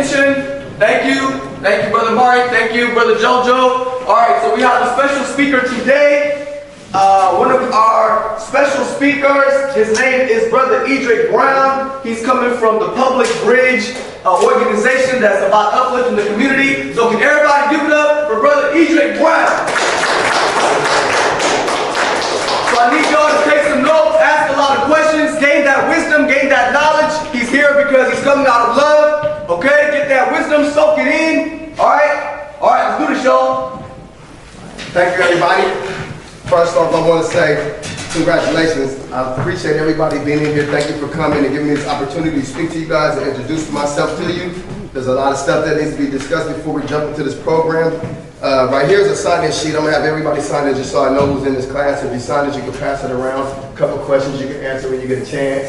attention. Thank you. Thank you, Brother Mark. Thank you, Brother Jojo. All right, so we have a special speaker today. One of our special speakers, his name is Brother Edric Brown. He's coming from the Public Bridge organization that's about uplifting the community. So can everybody give it up for Brother Edric Brown? So I need y'all to take some notes, ask a lot of questions, gain that wisdom, gain that knowledge. He's here because he's coming out of love. Okay, get that wisdom, soak it in. All right, let's do this, y'all. Thank you, everybody. First off, I want to say congratulations. I appreciate everybody being in here. Thank you for coming and giving me this opportunity to speak to you guys and introduce myself to you. There's a lot of stuff that needs to be discussed before we jump into this program. Right here is a sign-in sheet. I'm going to have everybody sign in just so I know who's in this class. If you sign it, you can pass it around. A couple questions you can answer when you get a chance.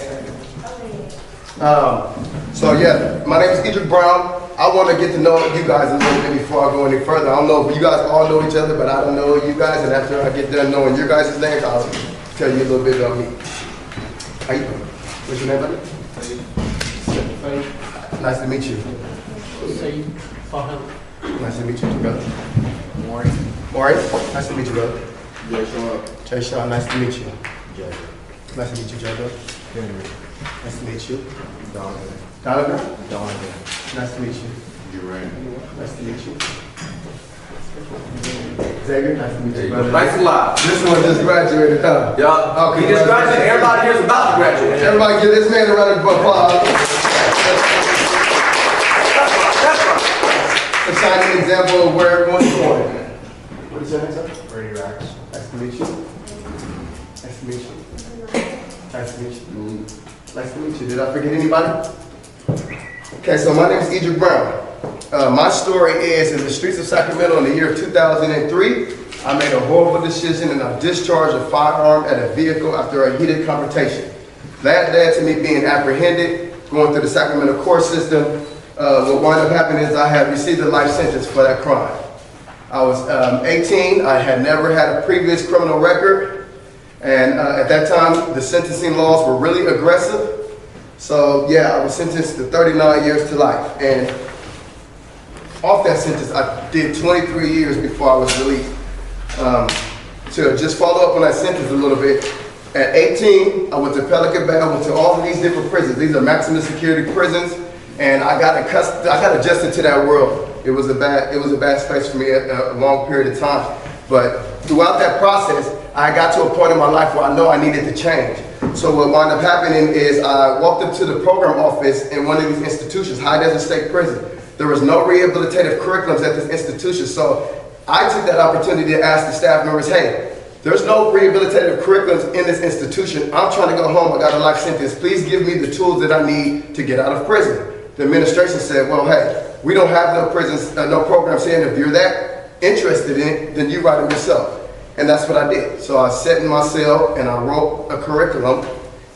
So yeah, my name is Edric Brown. I want to get to know you guys a little bit before I go any further. I don't know if you guys all know each other, but I don't know you guys. And after I get done knowing your guys' names, I'll tell you a little bit about me. How you doing? What's your name, buddy? Nice to meet you. Nice to meet you, brother. Maury. Nice to meet you, brother. Jay Sean. Nice to meet you. Nice to meet you, Jojo. Nice to meet you. Donovan. Nice to meet you. Nice to meet you. Xavier, nice to meet you, brother. Nice and loud. This one just graduated, huh? Yeah. Oh, He just graduated. Everybody here's about to graduate. Everybody give this man a round of applause. That's right. A shining example of where everyone's going. What is your name, sir? Brady Rax. Nice to meet you. Nice to meet you. Nice to meet you. Nice to meet you. Did I forget anybody? Okay, so my name is Edric Brown. My story is in the streets of Sacramento in the year of 2003. I made a horrible decision and I discharged a firearm at a vehicle after a heated confrontation. That led to me being apprehended, going through the Sacramento court system. What wound up happening is I had received a life sentence for that crime. I was 18. I had never had a previous criminal record. And at that time, the sentencing laws were really aggressive. So yeah, I was sentenced to 39 years to life. And off that sentence, I did 23 years before I was released. To just follow up on that sentence a little bit, at 18, I went to Pelican Bay, I went to all of these different prisons. These are maximum security prisons. And I got adjusted to that world. It was a bad space for me at a long period of time. But throughout that process, I got to a point in my life where I know I needed to change. So what wound up happening is I walked up to the program office in one of these institutions, High Desert State Prison. There was no rehabilitative curriculums at this institution. So I took that opportunity to ask the staff members, hey, there's no rehabilitative curriculums in this institution. I'm trying to go home, I got a life sentence. Please give me the tools that I need to get out of prison. The administration said, well, hey, we don't have no prisons, no programs here, and if you're that interested in it, then you write them yourself. And that's what I did. So I sat in my cell and I wrote a curriculum,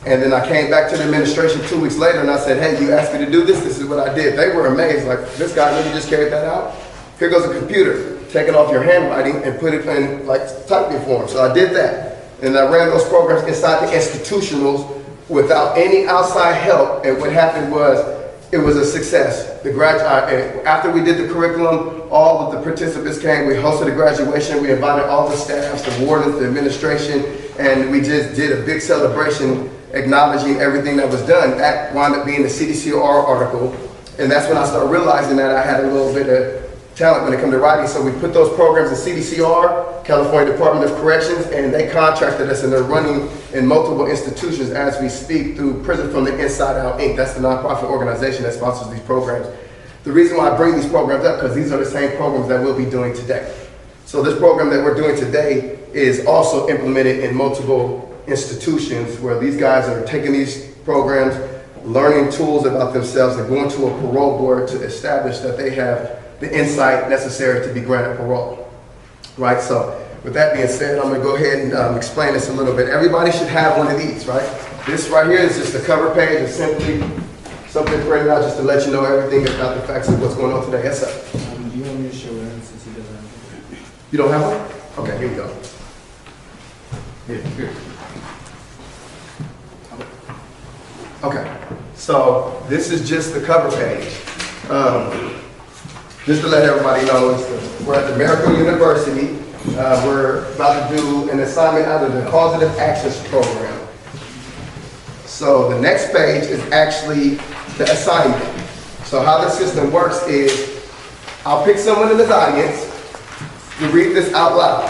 and then I came back to the administration 2 weeks later and I said, hey, you asked me to do this, this is what I did. They were amazed, like, this guy really just carried that out? Here goes a computer, take it off your handwriting and put it in like typing form. So I did that. And I ran those programs inside the institutionals without any outside help, and what happened was, it was a success. After we did the curriculum, all of the participants came. We hosted a graduation. We invited all the staffs, the wardens, the administration, and we just did a big celebration acknowledging everything that was done. That wound up being the CDCR article, and that's when I started realizing that I had a little bit of talent when it comes to writing. So we put those programs in CDCR, California Department of Corrections, and they contracted us, and they're running in multiple institutions as we speak through Prison from the Inside Out, Inc. That's the nonprofit organization that sponsors these programs. The reason why I bring these programs up, because these are the same programs that we'll be doing today. So this program that we're doing today is also implemented in multiple institutions where these guys are taking these programs, learning tools about themselves, and going to a parole board to establish that they have the insight necessary to be granted parole. Right, so with that being said, I'm gonna go ahead and explain this a little bit. Everybody should have one of these, right? This right here is just a cover page. It's simply something printed out just to let you know everything about the facts of what's going on today. Yes, sir? Do you want me to show him since he doesn't have one? You don't have one? Okay, here we go. Here. Okay, so this is just the cover page. Just to let everybody know, we're at the Miracle University. We're about to do an assignment out of the Causative Access Program. So the next page is actually the assignment. So how the system works is, I'll pick someone in the audience to read this out loud.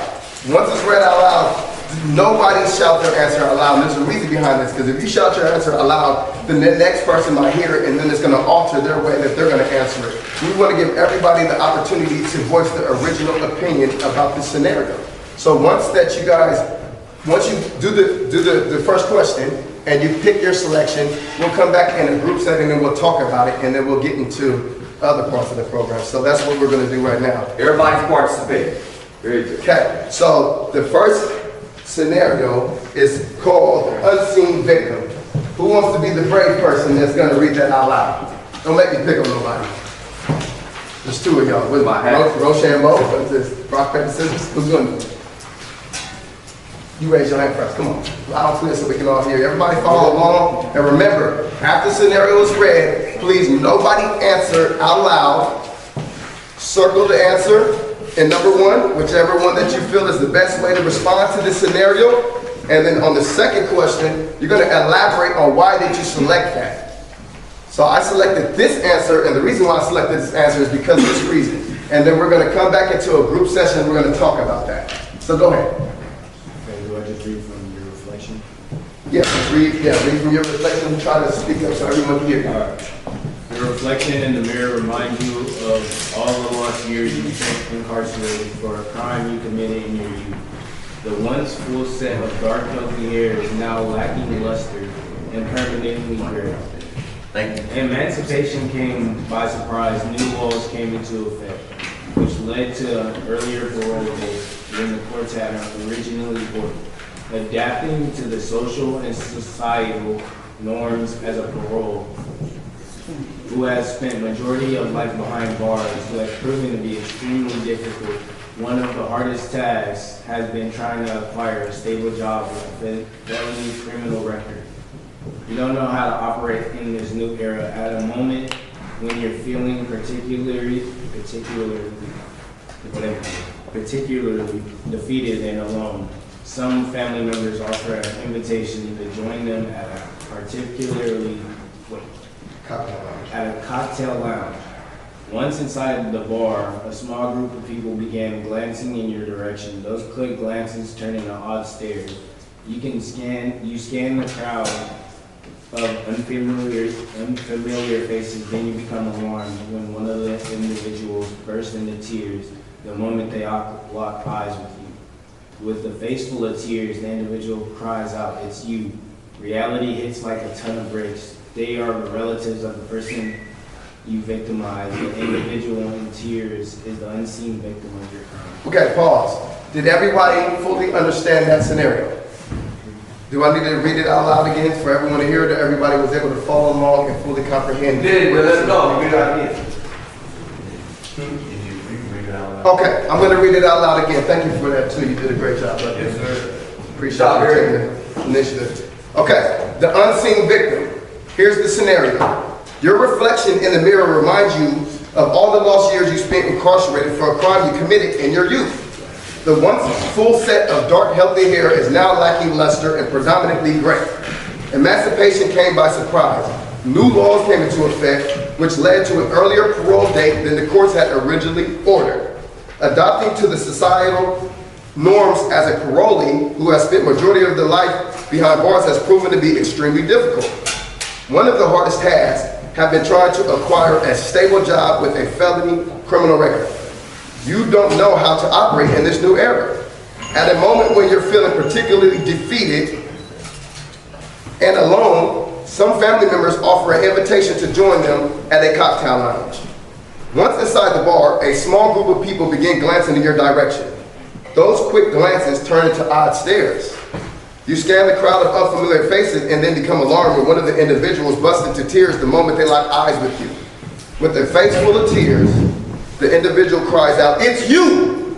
Once it's read out loud, nobody shout their answer out loud. And there's a reason behind this, because if you shout your answer out loud, then the next person might hear it, and then it's going to alter their way that they're going to answer it. We want to give everybody the opportunity to voice their original opinion about this scenario. So once you do the first question and you pick your selection, we'll come back in a group setting and we'll talk about it, and then we'll get into other parts of the program. So that's what we're going to do right now. Everybody's participating. Very good. Okay, so the first scenario is called Unseen Victim. Who wants to be the brave person that's going to read that out loud? Don't make me pick on nobody. There's two of y'all. With my hat. Rochambeau. What's this? Rock, paper, scissors. Who's going to? You raise your hand first. Come on. Loud and clear so we can all hear you. Everybody follow along. And remember, after the scenario is read, please nobody answer out loud. Circle the answer in number one, whichever one that you feel is the best way to respond to this scenario. And then on the second question, you're going to elaborate on why did you select that. So I selected this answer, and the reason why I selected this answer is because of this reason. And then we're going to come back into a group session and we're going to talk about that. So go ahead. Okay, do I just read from your reflection? Yeah, read from your reflection and try to speak up so everyone can hear you. All right. The reflection in the mirror reminds you of all the lost years you spent incarcerated for a crime you committed in your youth. The once full set of dark, healthy hair is now lacking luster and permanently gray. Thank you. Emancipation came by surprise. New laws came into effect, which led to an earlier parole date than the courts had originally ordered. Adapting to the social and societal norms as a parole, who has spent majority of life behind bars, who has proven to be extremely difficult. One of the hardest tasks has been trying to acquire a stable job with a felony criminal record. You don't know how to operate in this new era at a moment when you're feeling particularly defeated and alone. Some family members offer an invitation to join them at a cocktail lounge. Once inside the bar, a small group of people began glancing in your direction. Those quick glances turn into odd stares. You scan the crowd of unfamiliar faces, then you become alarmed when one of the individuals bursts into tears the moment they lock eyes with you. With a face full of tears, the individual cries out, "It's you." Reality hits like a ton of bricks. They are the relatives of the person you victimized. The individual in tears is the unseen victim of your crime. Okay, pause. Did everybody fully understand that scenario? Do I need to read it out loud again for everyone to hear that everybody was able to follow along and fully comprehend? Did it, but let's go. Read it out again. Okay, I'm going to read it out loud again. Thank you for that too. You did a great job, brother. Yes, sir. Appreciate you taking the initiative. Okay, the unseen victim. Here's the scenario. Your reflection in the mirror reminds you of all the lost years you spent incarcerated for a crime you committed in your youth. The once full set of dark, healthy hair is now lacking luster and predominantly gray. Emancipation came by surprise. New laws came into effect, which led to an earlier parole date than the courts had originally ordered. Adopting to the societal norms as a parolee who has spent majority of their life behind bars has proven to be extremely difficult. One of the hardest tasks have been trying to acquire a stable job with a felony criminal record. You don't know how to operate in this new era. At a moment when you're feeling particularly defeated and alone, some family members offer an invitation to join them at a cocktail lounge. Once inside the bar, a small group of people begin glancing in your direction. Those quick glances turn into odd stares. You scan the crowd of unfamiliar faces and then become alarmed when one of the individuals busts into tears the moment they lock eyes with you. With a face full of tears, the individual cries out, "It's you!"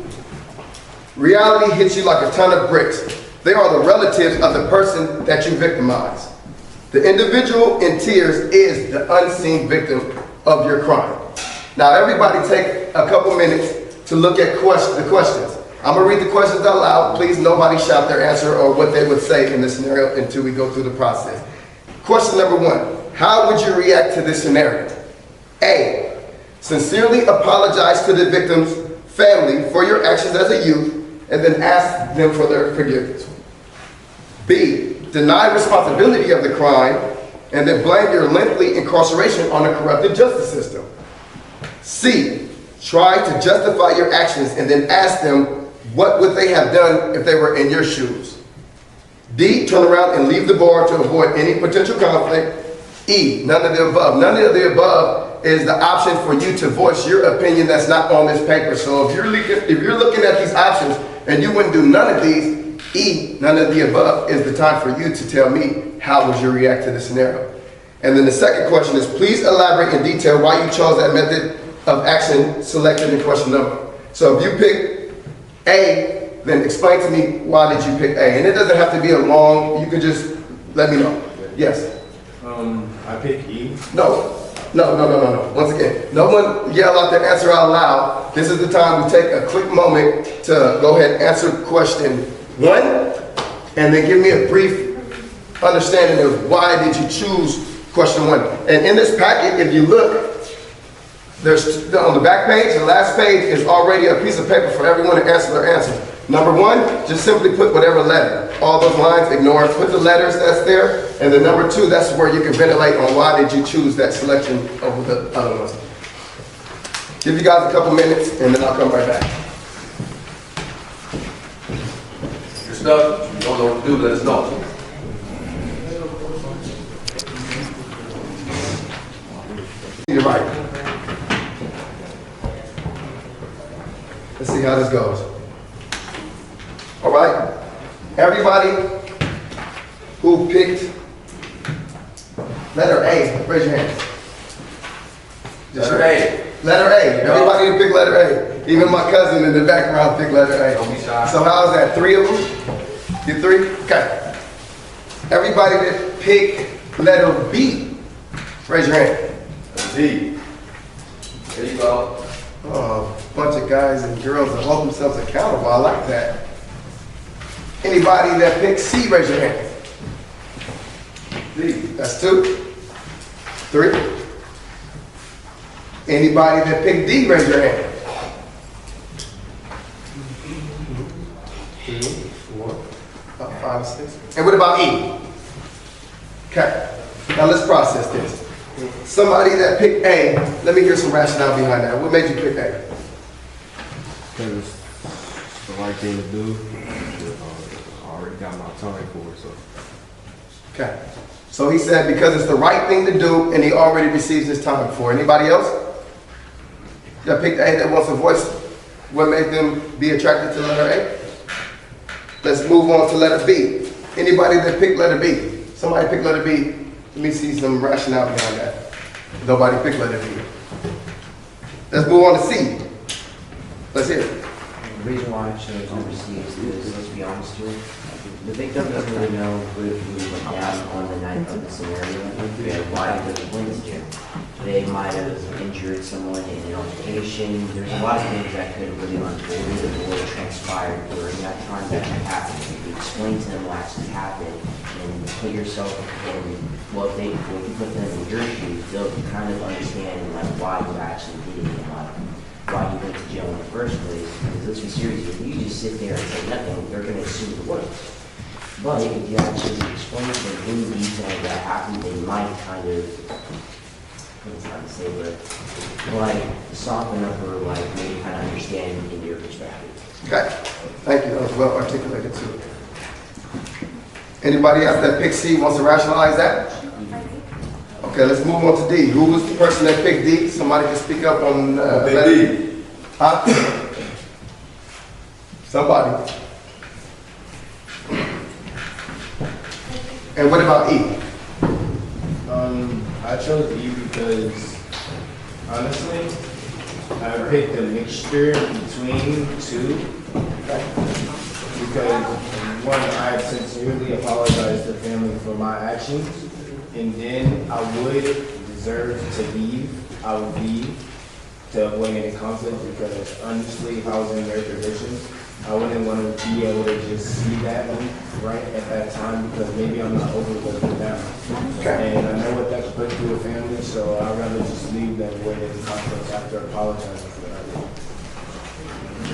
Reality hits you like a ton of bricks. They are the relatives of the person that you victimized. The individual in tears is the unseen victim of your crime. Now everybody take a couple minutes to look at the questions. I'm gonna read the questions out loud. Please nobody shout their answer or what they would say in this scenario until we go through the process. Question number 1, how would you react to this scenario? A, sincerely apologize to the victim's family for your actions as a youth and then ask them for their forgiveness. B, deny responsibility of the crime and then blame your lengthy incarceration on a corrupted justice system. C, try to justify your actions and then ask them what would they have done if they were in your shoes. D, turn around and leave the bar to avoid any potential conflict. E, none of the above. None of the above is the option for you to voice your opinion that's not on this paper. So if you're looking at these options and you wouldn't do none of these, E, none of the above is the time for you to tell me how would you react to the scenario. And then the second question is, please elaborate in detail why you chose that method of action selected in question number. So if you pick A, then explain to me why did you pick A. And it doesn't have to be a long, you can just let me know. Yes? I pick E. No. Once again, no one yell out their answer out loud. This is the time we take a quick moment to go ahead and answer question 1, and then give me a brief understanding of why did you choose question 1. And in this packet, if you look, there's on the back page, the last page is already a piece of paper for everyone to answer their answer. Number 1, just simply put whatever letter. All those lines, ignore, put the letters that's there. And then number 2, that's where you can ventilate on why did you choose that selection over the other ones. Give you guys a couple minutes and then I'll come right back. Your stuff, you don't know what to do, let us know. You're right. Let's see how this goes. All right. Everybody who picked letter A, raise your hands. Letter A. Letter A. Everybody who picked letter A. Even my cousin in the background picked letter A. Don't be shy. So how's that? 3 of them? You 3? Okay. Everybody that picked letter B, raise your hand. D. There you go. Oh, a bunch of guys and girls that hold themselves accountable. I like that. Anybody that picked C, raise your hand. D. That's 2. 3. Anybody that picked D, raise your hand. 3, 4, 5, 6. And what about E? Okay. Now let's process this. Somebody that picked A, let me hear some rationale behind that. What made you pick A? Because it's the right thing to do. I already got my time for it, so. Okay. So he said because it's the right thing to do and he already receives his time for it. Anybody else that picked A that wants a voice? What made them be attracted to letter A? Let's move on to letter B. Anybody that picked letter B? Somebody picked letter B. Let me see some rationale behind that. Nobody picked letter B. Let's move on to C. Let's hear it. The reason why I chose number C is because, let's be honest here, the victim doesn't really know who went down on the night of the scenario and why they went to jail. They might have injured someone in an altercation. There's a lot of things that could have really unfolded or transpired during that time that had happened. If you explain to them what actually happened and put yourself in what you put them in your shoes, they'll kind of understand like why you actually did it and why you went to jail in the first place. Because let's be serious, if you just sit there and say nothing, they're going to assume the worst. But if you actually explain to them in detail that happened, they might kind of, it's hard to say, but like soften up or like maybe kind of understand in your perspective. Okay. Thank you. That was well articulated too. Anybody else that picked C wants to rationalize that? Okay, let's move on to D. Who was the person that picked D? Somebody can speak up on letter D. Huh? Somebody. And what about E? I chose E because, honestly, I picked a mixture between 2. Because, 1, I sincerely apologize to family for my actions, and then I would deserve to leave. I would leave to avoid any conflict, because honestly, if I was in their position, I wouldn't want to be able to just see that right at that time, because maybe I'm not overlooking them. Okay. And I know what that could put through a family, so I'd rather just leave than avoid any conflict after apologizing for that.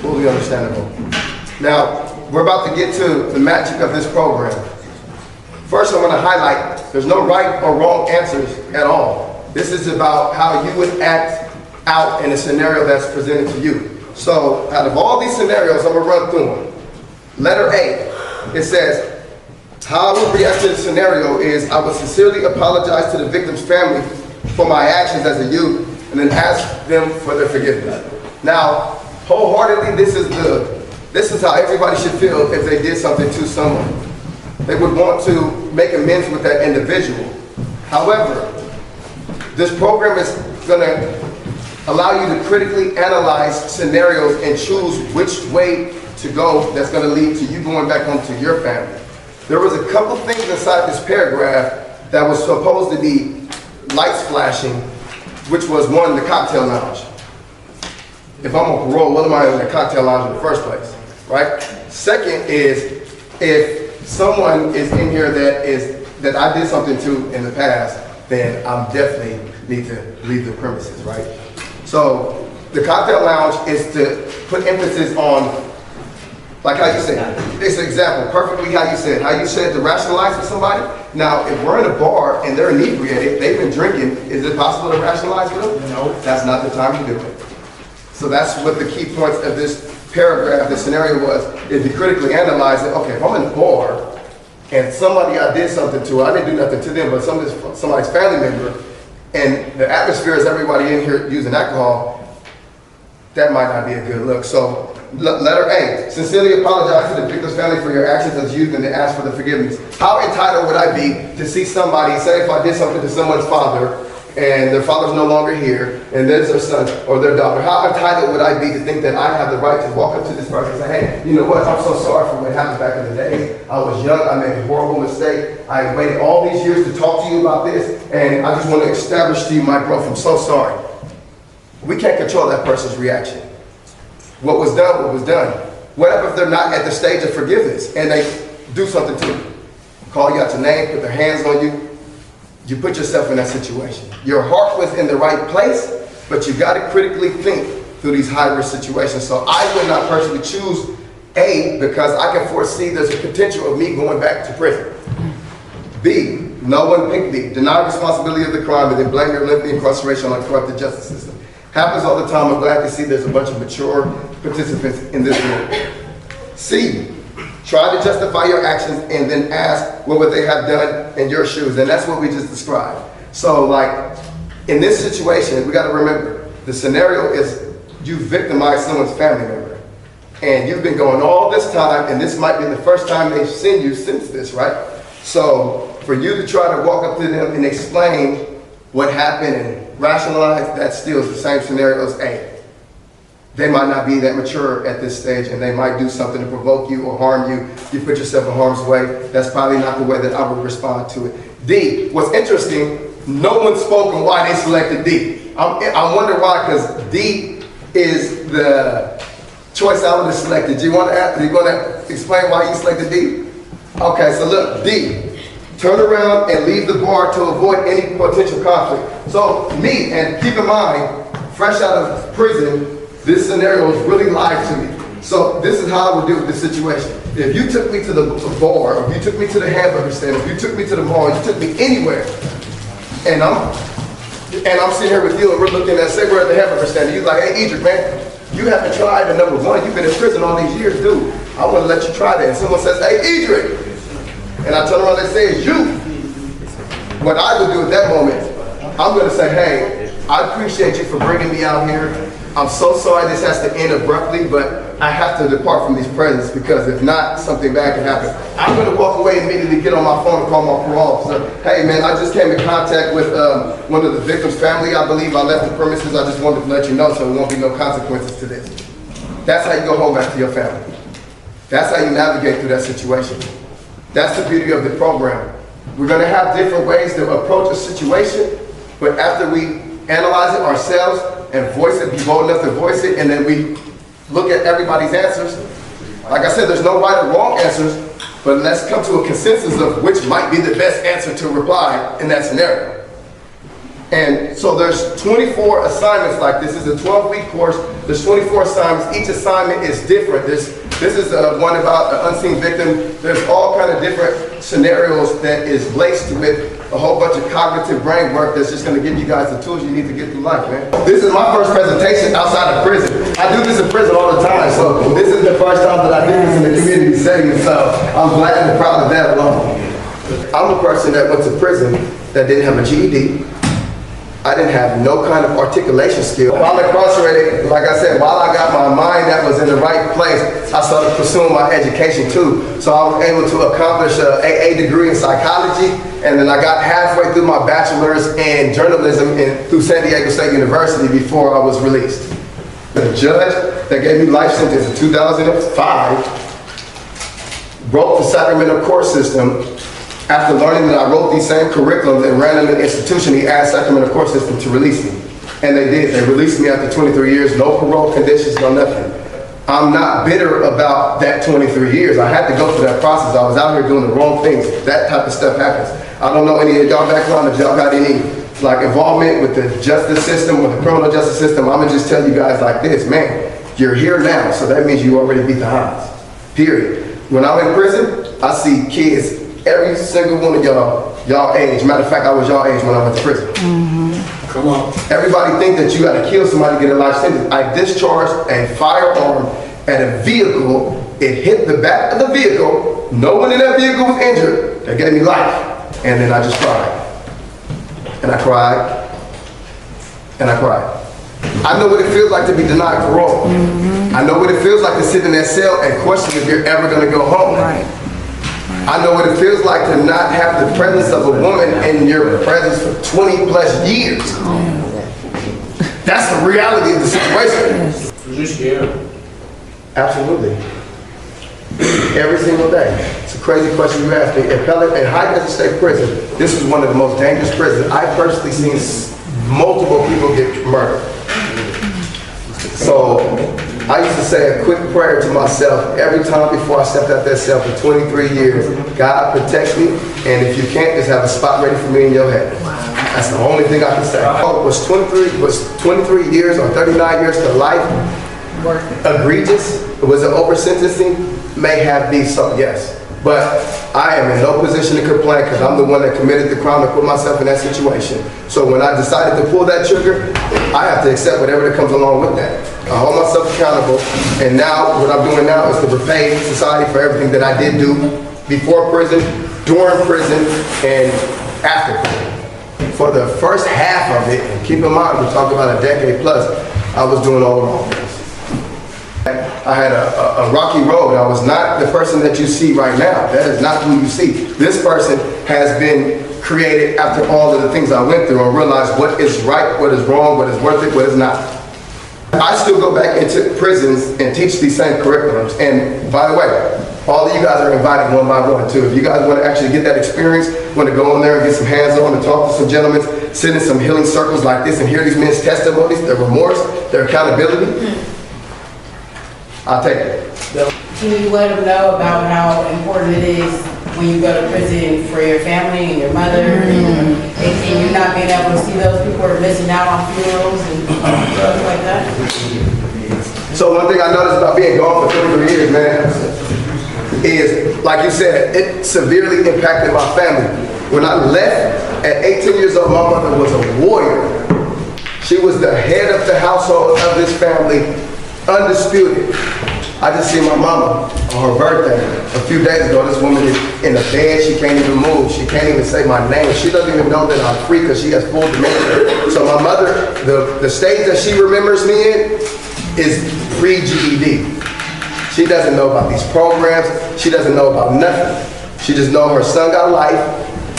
Fully understandable. Now, we're about to get to the magic of this program. First, I want to highlight, there's no right or wrong answers at all. This is about how you would act out in a scenario that's presented to you. So, out of all these scenarios, I'm going to run through them. Letter A, it says, how I would react to the scenario is I would sincerely apologize to the victim's family for my actions as a youth, and then ask them for their forgiveness. Now, wholeheartedly, this is how everybody should feel if they did something to someone. They would want to make amends with that individual. However, this program is going to allow you to critically analyze scenarios and choose which way to go that's going to lead to you going back home to your family. There was a couple things inside this paragraph that was supposed to be lights flashing, which was one, the cocktail lounge. If I'm on parole, what am I in the cocktail lounge in the first place, right? Second is, if someone is in here that I did something to in the past, then I'm definitely need to leave the premises, right? So the cocktail lounge is to put emphasis on, like how you said, it's an example, perfectly how you said to rationalize with somebody. Now, if we're in a bar and they're inebriated, they've been drinking, is it possible to rationalize with them? No. That's not the time to do it. So that's what the key points of this paragraph, the scenario was. If you critically analyze it, okay, if I'm in a bar and somebody I did something to, I didn't do nothing to them, but somebody's family member, and the atmosphere is everybody in here using alcohol, that might not be a good look. So letter A, sincerely apologize to the victim's family for your actions as youth and to ask for the forgiveness. How entitled would I be to see somebody, say if I did something to someone's father and their father's no longer here and there's their son or their daughter, how entitled would I be to think that I have the right to walk up to this person and say, hey, you know what, I'm so sorry for what happened back in the day. I was young, I made a horrible mistake. I waited all these years to talk to you about this, and I just want to establish to you my growth. I'm so sorry. We can't control that person's reaction. What was done, was done. What if they're not at the stage of forgiveness and they do something to you? Call you out your name, put their hands on you. You put yourself in that situation. Your heart was in the right place, but you got to critically think through these high-risk situations. So I would not personally choose A, because I can foresee there's a potential of me going back to prison. B, no one pick B. Deny responsibility of the crime and then blame your lengthy incarceration on a corrupted justice system. Happens all the time. I'm glad to see there's a bunch of mature participants in this room. C, try to justify your actions and then ask what would they have done in your shoes. And that's what we just described. So like in this situation, we got to remember the scenario is you victimized someone's family member. And you've been going all this time, and this might be the first time they've seen you since this, right? So for you to try to walk up to them and explain what happened and rationalize, that still is the same scenario as A. They might not be that mature at this stage, and they might do something to provoke you or harm you. You put yourself in harm's way. That's probably not the way that I would respond to it. D, what's interesting, no one spoke on why they selected D. I wonder why, because D is the choice I would have selected. Do you want to explain why you selected D? Okay, so look, D. Turn around and leave the bar to avoid any potential conflict. So me, and keep in mind, fresh out of prison, this scenario is really live to me. So this is how I would deal with this situation. If you took me to the bar, or if you took me to the hamburger stand, if you took me to the mall, you took me anywhere, and I'm sitting here with you, and we're looking at, say we're at the hamburger stand, and you're like, hey, Edric, man, you haven't tried, and number one, you've been in prison all these years, dude. I want to let you try that. And someone says, hey, Edric, and I turn around and say, it's you. What I would do at that moment, I'm going to say, hey, I appreciate you for bringing me out here. I'm so sorry this has to end abruptly, but I have to depart from these presents because if not, something bad can happen. I'm going to walk away and immediately get on my phone and call my parole officer. Hey man, I just came in contact with one of the victim's family. I believe I left the premises. I just wanted to let you know so there won't be no consequences to this. That's how you go home back to your family. That's how you navigate through that situation. That's the beauty of the program. We're going to have different ways to approach a situation, but after we analyze it ourselves, and voice it, be bold enough to voice it, and then we look at everybody's answers. Like I said, there's no right or wrong answers, but let's come to a consensus of which might be the best answer to reply in that scenario. And so there's 24 assignments like this. This is a 12-week course. There's 24 assignments. Each assignment is different. This is one about an unseen victim. There's all kind of different scenarios that is laced with a whole bunch of cognitive brain work that's just going to give you guys the tools you need to get through life, man. This is my first presentation outside of prison. I do this in prison all the time, so this is the first time that I did this in a community setting, so I'm glad and proud of that alone. I'm a person that went to prison that didn't have a GED. I didn't have no kind of articulation skill. While incarcerated, like I said, while I got my mind that was in the right place, I started pursuing my education too. So I was able to accomplish an AA degree in psychology, and then I got halfway through my bachelor's in journalism through San Diego State University before I was released. The judge that gave me life sentence in 2005 broke the Sacramento court system. After learning that I wrote these same curriculums and ran in an institution, he asked Sacramento court system to release me. And they did. They released me after 23 years, no parole conditions, no nothing. I'm not bitter about that 23 years. I had to go through that process. I was out here doing the wrong things. That type of stuff happens. I don't know any of y'all background, if y'all got any like involvement with the justice system or the criminal justice system. I'm gonna just tell you guys like this, man, you're here now, so that means you already beat the odds, period. When I'm in prison, I see kids, every single one of y'all age. Matter of fact, I was y'all age when I went to prison. Come on. Everybody think that you gotta kill somebody to get a life sentence. I discharged a firearm at a vehicle. It hit the back of the vehicle. No one in that vehicle was injured. They gave me life. And then I just cried. And I cried. And I cried. I know what it feels like to be denied parole. I know what it feels like to sit in that cell and question if you're ever gonna go home. Right. I know what it feels like to not have the presence of a woman in your presence for 20 plus years. That's the reality of the situation. Was you scared? Absolutely. Every single day. It's a crazy question you asked me. In High Desert State Prison, this was one of the most dangerous prisons. I've personally seen multiple people get murdered. So I used to say a quick prayer to myself every time before I stepped out that cell for 23 years. God protect me, and if you can't, just have a spot ready for me in your head. That's the only thing I can say. Was 23 years or 39 years to life egregious? Was it over sentencing? May have been so, yes. But I am in no position to complain because I'm the one that committed the crime to put myself in that situation. So when I decided to pull that trigger, I have to accept whatever that comes along with that. I hold myself accountable, and now what I'm doing now is to repay society for everything that I did do before prison, during prison, and after prison. For the first half of it, and keep in mind, we're talking about a decade plus, I was doing all the wrong things. I had a rocky road. I was not the person that you see right now. That is not who you see. This person has been created after all of the things I went through and realized what is right, what is wrong, what is worth it, what is not. I still go back into prisons and teach these same curriculums. And by the way, all of you guys are invited one by one too. If you guys want to actually get that experience, want to go in there and get some hands-on and talk to some gentlemen, sit in some healing circles like this and hear these men's testimonies, their remorse, their accountability, I'll take it. Can you let them know about how important it is when you go to prison for your family and your mother and you not being able to see those people who are missing out on funerals and stuff like that? So one thing I noticed about being gone for 23 years, man, is, like you said, it severely impacted my family. When I left at 18 years old, my mother was a warrior. She was the head of the household of this family, undisputed. I just seen my mama on her birthday a few days ago. This woman is in the bed. She can't even move. She can't even say my name. She doesn't even know that I'm free because she has full dementia. So my mother, the stage that she remembers me in is pre-GED. She doesn't know about these programs. She doesn't know about nothing. She just knows her son got life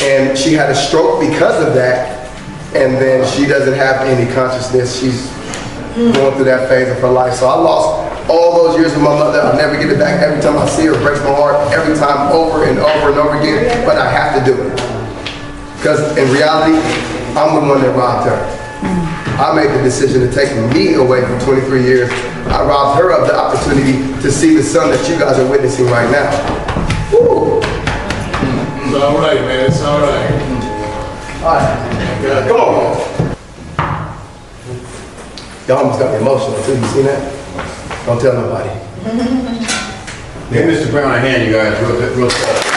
and she had a stroke because of that. And then she doesn't have any consciousness. She's going through that phase of her life. So I lost all those years with my mother. I'll never get it back. Every time I see her, it breaks my heart. Every time, over and over and over again. But I have to do it. Because in reality, I'm the one that robbed her. I made the decision to take me away from 23 years. I robbed her of the opportunity to see the son that you guys are witnessing right now. Woo. It's all right, man. It's all right. All right. Come on. Y'all almost got me emotional too. You seen that? Don't tell nobody. Give Mr. Brown a hand, you guys, real fast.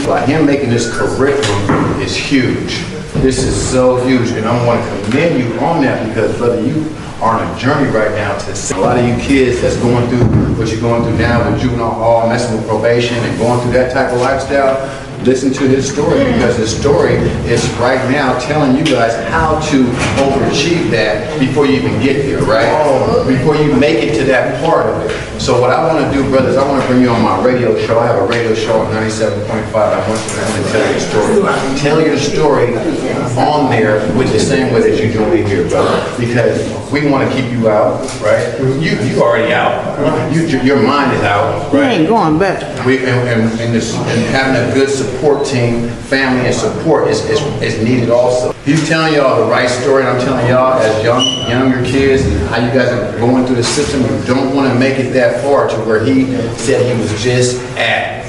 Like him making this curriculum is huge. This is so huge, and I want to commend you on that because, brother, you are on a journey right now to see a lot of you kids that's going through what you're going through now with juvenile hall, messing with probation, and going through that type of lifestyle. Listen to his story because his story is right now telling you guys how to overachieve that before you even get there, right? Before you make it to that part of it. So what I want to do, brothers, I want to bring you on my radio show. I have a radio show on 97.5. I want you to tell your story. Tell your story on there with the same way that you're doing it here, brother. Because we want to keep you out, right? You already out. Your mind is out, right? You ain't going back. And having a good support team, family and support is needed also. He's telling y'all the right story, and I'm telling y'all as younger kids, how you guys are going through the system, you don't want to make it that far to where he said he was just at.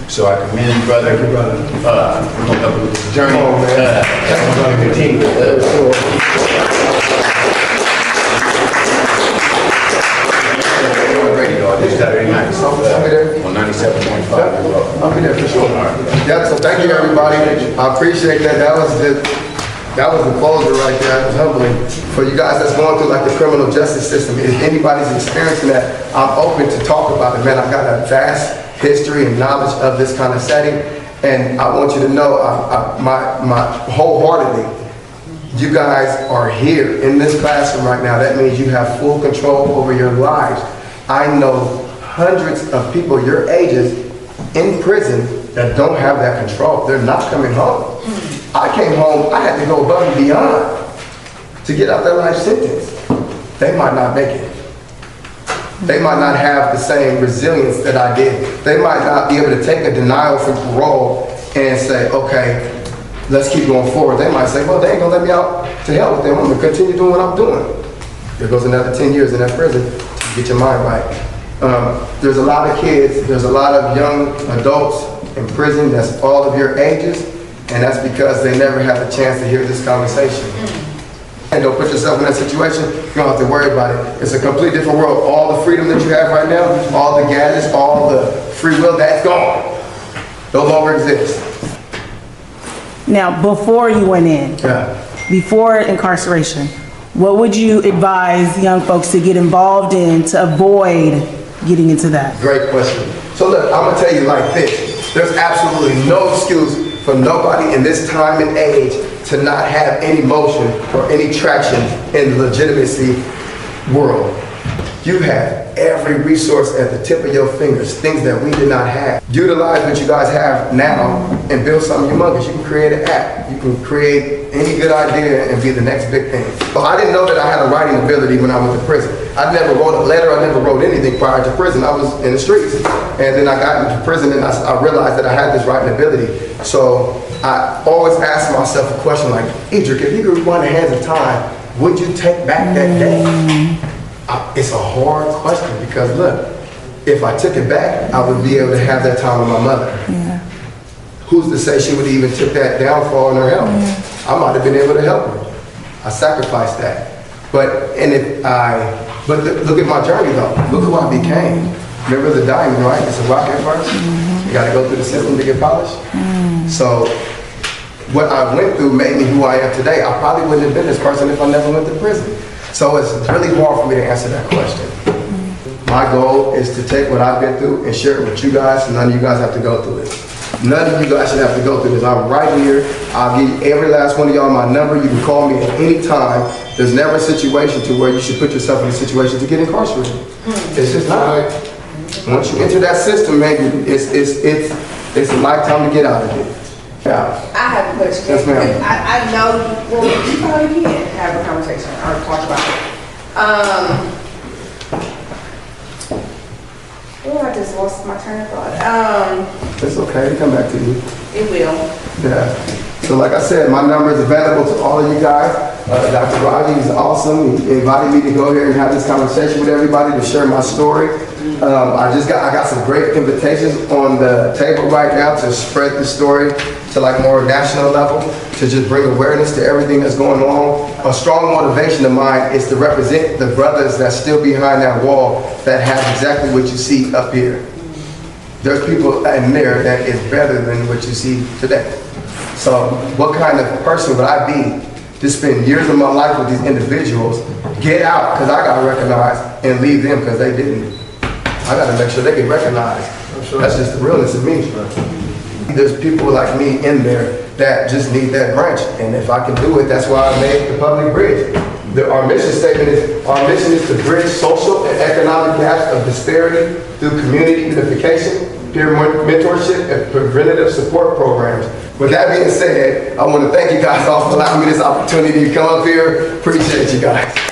So I commend you, brother. Thank you, brother. We're going to help you with this journey. We're going to continue. This Saturday night, on 97.5. I'll be there for sure. Yeah, so thank you, everybody. I appreciate that. That was the closer right there. It was humbling. For you guys that's going through like the criminal justice system, if anybody's experiencing that, I'm open to talk about it, man. I've got a vast history and knowledge of this kind of setting, and I want you to know, my wholeheartedly, you guys are here in this classroom right now. That means you have full control over your lives. I know hundreds of people your ages in prison that don't have that control. They're not coming home. I came home, I had to go above and beyond to get out that life sentence. They might not make it. They might not have the same resilience that I did. They might not be able to take a denial from parole and say, okay, let's keep going forward. They might say, well, they ain't gonna let me out. To hell with them, I'm gonna continue doing what I'm doing. There goes another 10 years in that prison to get your mind right. There's a lot of kids, there's a lot of young adults in prison that's all of your ages, and that's because they never had the chance to hear this conversation. And don't put yourself in that situation, you don't have to worry about it. It's a completely different world. All the freedom that you have right now, all the gadgets, all the free will, that's gone. No longer exists. Now, before you went in, before incarceration, what would you advise young folks to get involved in to avoid getting into that? Great question. So look, I'm gonna tell you like this. There's absolutely no excuse for nobody in this time and age to not have any motion or any traction in the legitimacy world. You have every resource at the tip of your fingers, things that we did not have. Utilize what you guys have now and build something humongous. You can create an app. You can create any good idea and be the next big thing. So I didn't know that I had a writing ability when I went to prison. I never wrote a letter. I never wrote anything prior to prison. I was in the streets. And then I got into prison and I realized that I had this writing ability. So I always ask myself a question like, Idrik, if you could rewind the hands of time, would you take back that day? It's a hard question because look, if I took it back, I would be able to have that time with my mother. Yeah. Who's to say she would even took that downfall in her health? I might have been able to help her. I sacrificed that. But look at my journey though. Look who I became. Remember the diamond, right? It's a rock at first. You gotta go through the system to get polished. So what I went through made me who I am today. I probably wouldn't have been this person if I never went to prison. So it's really hard for me to answer that question. My goal is to take what I've been through and share it with you guys, so none of you guys have to go through it. None of you guys should have to go through this. I'm right here. I'll give every last one of y'all my number. You can call me at any time. There's never a situation to where you should put yourself in a situation to get incarcerated. It's just not. Once you enter that system, man, it's a lifetime to get out of it. Yeah. I have a question. Yes, ma'am. I know, well, you probably can have a conversation or talk about it. Oh, I just lost my train of thought. It's okay, it'll come back to you. It will. Yeah. So like I said, my number is available to all of you guys. Dr. Raji is awesome. He invited me to go here and have this conversation with everybody to share my story. I got some great invitations on the table right now to spread the story to like more national level, to just bring awareness to everything that's going on. A strong motivation of mine is to represent the brothers that's still behind that wall that have exactly what you see up here. There's people in there that is better than what you see today. So what kind of person would I be to spend years of my life with these individuals, get out because I got recognized, and leave them because they didn't? I got to make sure they get recognized. That's just the realness of me. There's people like me in there that just need that branch, and if I can do it, that's why I made the public bridge. Our mission statement is, our mission is to bridge social and economic gaps of disparity through community unification, peer mentorship, and preventative support programs. With that being said, I want to thank you guys all for allowing me this opportunity to come up here. Appreciate you guys.